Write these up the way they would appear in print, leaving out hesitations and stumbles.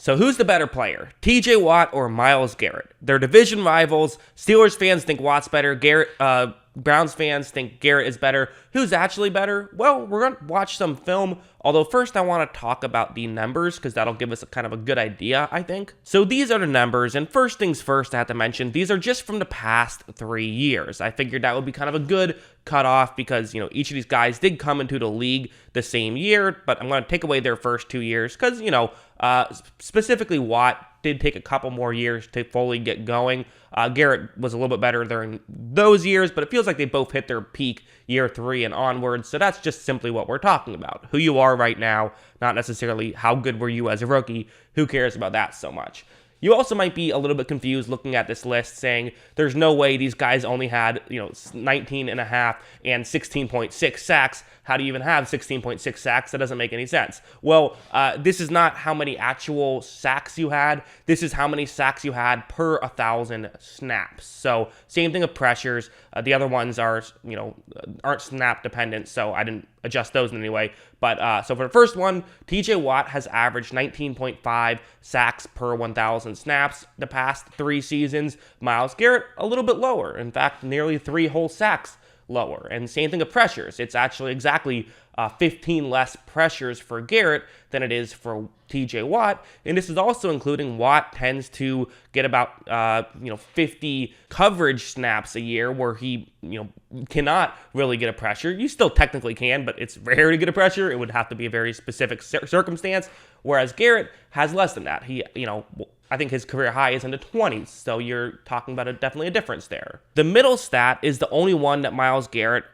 So who's the better player, TJ Watt or Myles Garrett? They're division rivals. Steelers fans think Watt's better. Browns fans think Garrett is better. Who's actually better? Well, we're going to watch some film, although first I want to talk about the numbers because that'll give us kind of a good idea, I think. So these are the numbers, and first things first, I have to mention, these are just from the past 3 years. I figured that would be kind of a good cutoff because, each of these guys did come into the league the same year, but I'm going to take away their first 2 years because, specifically Watt did take a couple more years to fully get going. Garrett was a little bit better during those years, but it feels like they both hit their peak year 3 and onwards. So that's just simply what we're talking about. Who you are right now, not necessarily how good were you as a rookie. Who cares about that so much? You also might be a little bit confused looking at this list saying there's no way these guys only had, 19 and a half and 16.6 sacks. How do you even have 16.6 sacks? That doesn't make any sense. Well, this is not how many actual sacks you had. This is how many sacks you had per 1,000 snaps. So same thing with pressures. The other ones are, aren't snap dependent, so I didn't adjust those in any way. But so for the first one, TJ Watt has averaged 19.5 sacks per 1,000 snaps the past 3 seasons. Myles Garrett, a little bit lower. In fact, nearly 3 whole sacks lower. And same thing with pressures. It's actually exactly 15 less pressures for Garrett than it is for TJ Watt. And this is also including Watt tends to get about 50 coverage snaps a year where he cannot really get a pressure. You still technically can, but it's rare to get a pressure. It would have to be a very specific circumstance. Whereas Garrett has less than that. He I think his career high is in the 20s, so you're talking about definitely a difference there. The middle stat is the only one that Myles Garrett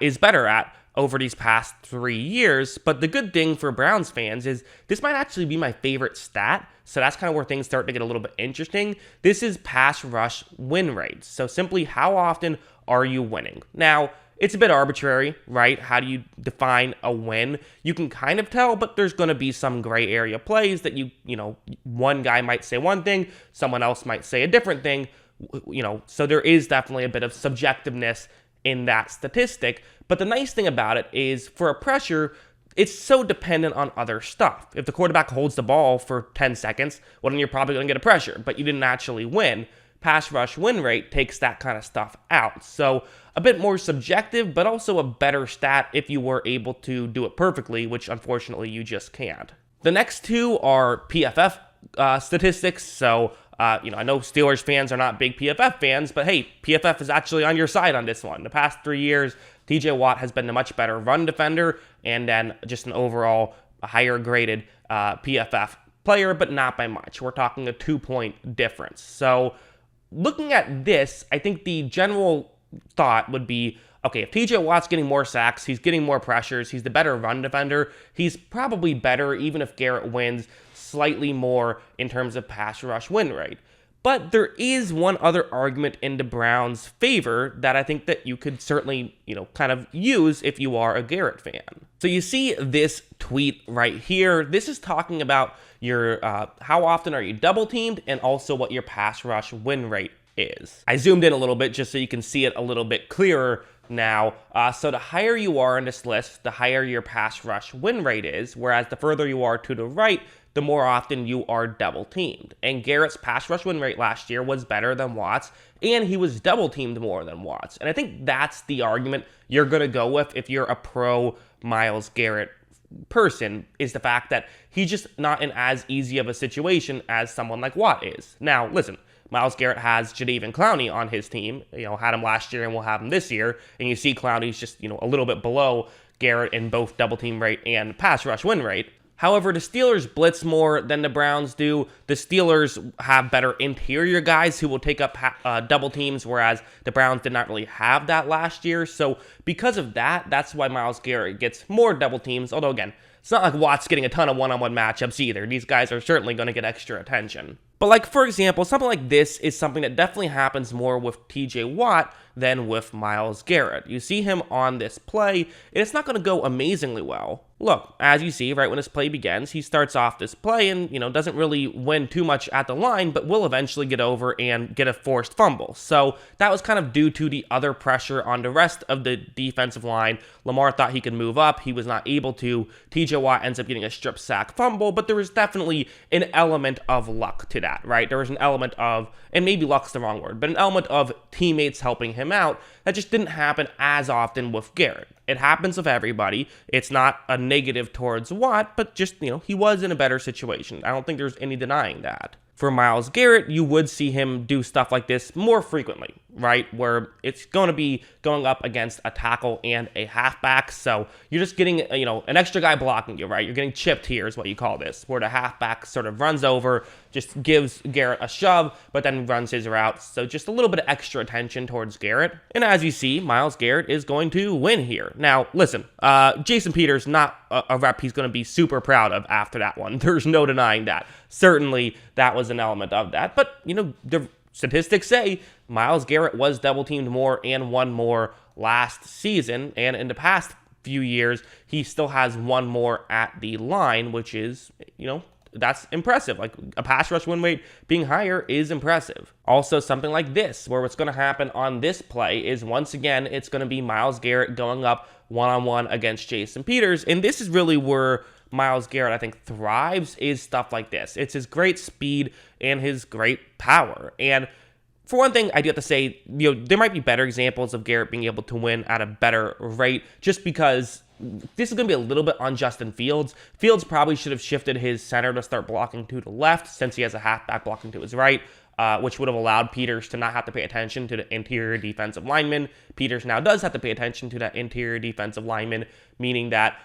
is better at over these past 3 years, but the good thing for Browns fans is this might actually be my favorite stat, so that's kind of where things start to get a little bit interesting. This is pass rush win rates, so simply how often are you winning? Now, it's a bit arbitrary, right? How do you define a win? You can kind of tell, but there's going to be some gray area plays that one guy might say one thing, someone else might say a different thing, so there is definitely a bit of subjectiveness in that statistic. But the nice thing about it is for a pressure, it's so dependent on other stuff. If the quarterback holds the ball for 10 seconds, well, then you're probably going to get a pressure, but you didn't actually win. Pass rush win rate takes that kind of stuff out. So a bit more subjective, but also a better stat if you were able to do it perfectly, which unfortunately you just can't. The next two are PFF statistics. So, I know Steelers fans are not big PFF fans, but hey, PFF is actually on your side on this one. The past 3 years, TJ Watt has been a much better run defender and then just an overall higher graded PFF player, but not by much. We're talking a 2-point difference. So looking at this, I think the general thought would be, okay, if TJ Watt's getting more sacks, he's getting more pressures, he's the better run defender, he's probably better even if Garrett wins slightly more in terms of pass rush win rate. But there is one other argument in the Browns' favor that I think that you could certainly, kind of use if you are a Garrett fan. So you see this tweet right here. This is talking about your how often are you double teamed and also what your pass rush win rate is. I zoomed in a little bit just so you can see it a little bit clearer now. So the higher you are in this list, the higher your pass rush win rate is, whereas the further you are to the right, the more often you are double teamed. And Garrett's pass rush win rate last year was better than Watt's, and he was double teamed more than Watt's. And I think that's the argument you're going to go with if you're a pro Myles Garrett person, is the fact that he's just not in as easy of a situation as someone like Watt is. Now, listen, Myles Garrett has Jadeveon Clowney on his team, had him last year and will have him this year, and you see Clowney's just, a little bit below Garrett in both double team rate and pass rush win rate. However, the Steelers blitz more than the Browns do. The Steelers have better interior guys who will take up double teams, whereas the Browns did not really have that last year. So because of that, that's why Myles Garrett gets more double teams. Although, again, it's not like Watt's getting a ton of one-on-one matchups either. These guys are certainly going to get extra attention. But for example, something like this is something that definitely happens more with TJ Watt than with Myles Garrett. You see him on this play, and it's not going to go amazingly well. Look, as you see, right when this play begins, he starts off this play and, doesn't really win too much at the line, but will eventually get over and get a forced fumble. So that was kind of due to the other pressure on the rest of the defensive line. Lamar thought he could move up. He was not able to. TJ Watt ends up getting a strip sack fumble, but there was definitely an element of luck to that, right? There was an element of, and maybe luck's the wrong word, but an element of teammates helping him out that just didn't happen as often with Garrett. It happens with everybody. It's not a negative towards Watt, but just, he was in a better situation. I don't think there's any denying that. For Myles Garrett, you would see him do stuff like this more frequently, right? Where it's going to be going up against a tackle and a halfback. So you're just getting, an extra guy blocking you, right? You're getting chipped here is what you call this, where the halfback sort of runs over, just gives Garrett a shove, but then runs his route. So just a little bit of extra attention towards Garrett. And as you see, Myles Garrett is going to win here. Now, listen, Jason Peters, not a rep he's going to be super proud of after that one. There's no denying that. Certainly, that was an element of that. But, the statistics say Myles Garrett was double-teamed more and won more last season. And in the past few years, he still has one more at the line, which is, that's impressive. Like, a pass rush win rate being higher is impressive. Also, something like this, where what's going to happen on this play is, once again, it's going to be Myles Garrett going up one-on-one against Jason Peters. And this is really where Myles Garrett, I think, thrives, is stuff like this. It's his great speed and his great power. And for one thing, I do have to say, there might be better examples of Garrett being able to win at a better rate, just because this is going to be a little bit on Justin Fields. Fields probably should have shifted his center to start blocking to the left, since he has a halfback blocking to his right, which would have allowed Peters to not have to pay attention to the interior defensive lineman. Peters now does have to pay attention to that interior defensive lineman, meaning that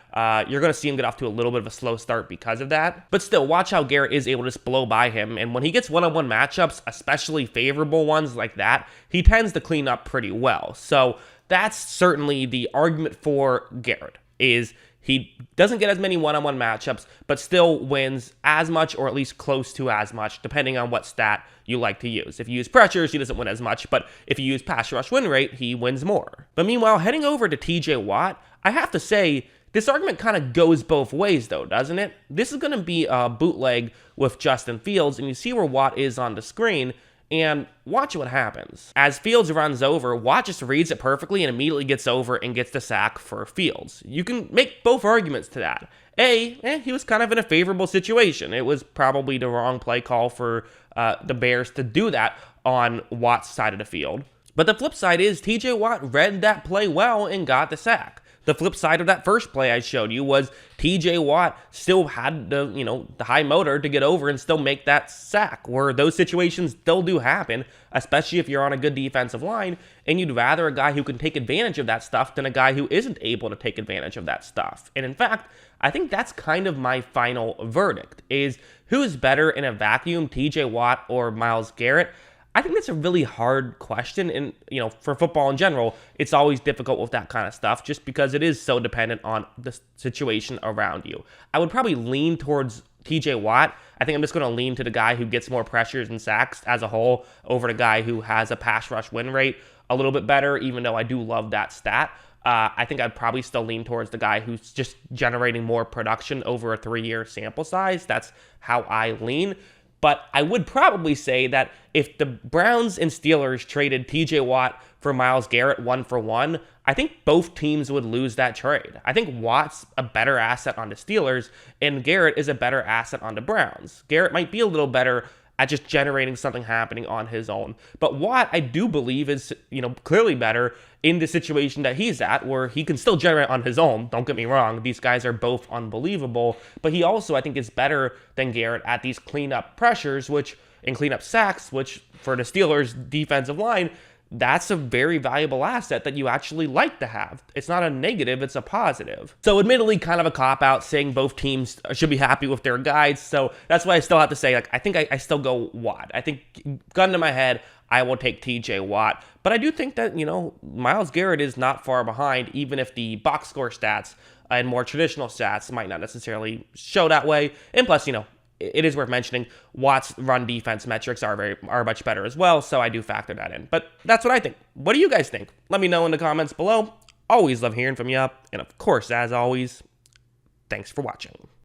you're going to see him get off to a little bit of a slow start because of that. But still, watch how Garrett is able to just blow by him. And when he gets one-on-one matchups, especially favorable ones like that, he tends to clean up pretty well. So that's certainly the argument for Garrett, is he doesn't get as many one-on-one matchups, but still wins as much, or at least close to as much, depending on what stat you like to use. If you use pressures, he doesn't win as much, but if you use pass rush win rate, he wins more. But meanwhile, heading over to TJ Watt, I have to say, this argument kind of goes both ways, though, doesn't it? This is going to be a bootleg with Justin Fields, and you see where Watt is on the screen, and watch what happens. As Fields runs over, Watt just reads it perfectly and immediately gets over and gets the sack for Fields. You can make both arguments to that. He was kind of in a favorable situation. It was probably the wrong play call for the Bears to do that on Watt's side of the field. But the flip side is TJ Watt read that play well and got the sack. The flip side of that first play I showed you was TJ Watt still had the high motor to get over and still make that sack, where those situations still do happen, especially if you're on a good defensive line, and you'd rather a guy who can take advantage of that stuff than a guy who isn't able to take advantage of that stuff. And in fact, I think that's kind of my final verdict, is who's better in a vacuum, TJ Watt or Myles Garrett? I think that's a really hard question, and for football in general, it's always difficult with that kind of stuff, just because it is so dependent on the situation around you. I would probably lean towards TJ Watt. I think I'm just going to lean to the guy who gets more pressures and sacks as a whole over the guy who has a pass rush win rate a little bit better, even though I do love that stat. I think I'd probably still lean towards the guy who's just generating more production over a 3-year sample size. That's how I lean. But I would probably say that if the Browns and Steelers traded TJ Watt for Myles Garrett 1-for-1, I think both teams would lose that trade. I think Watt's a better asset on the Steelers, and Garrett is a better asset on the Browns. Garrett might be a little better at just generating something happening on his own. But Watt, I do believe, is clearly better in the situation that he's at, where he can still generate on his own. Don't get me wrong, these guys are both unbelievable, but he also, I think, is better than Garrett at these cleanup pressures, and cleanup sacks, which for the Steelers' defensive line, that's a very valuable asset that you actually like to have. It's not a negative, it's a positive. So admittedly, kind of a cop-out saying both teams should be happy with their guides. So that's why I still have to say, I think I still go Watt. I think, gun to my head, I will take TJ Watt. But I do think that, Myles Garrett is not far behind, even if the box score stats and more traditional stats might not necessarily show that way. And plus, it is worth mentioning, Watt's run defense metrics are much better as well, so I do factor that in. But that's what I think. What do you guys think? Let me know in the comments below. Always love hearing from you. And of course, as always, Thanks for watching.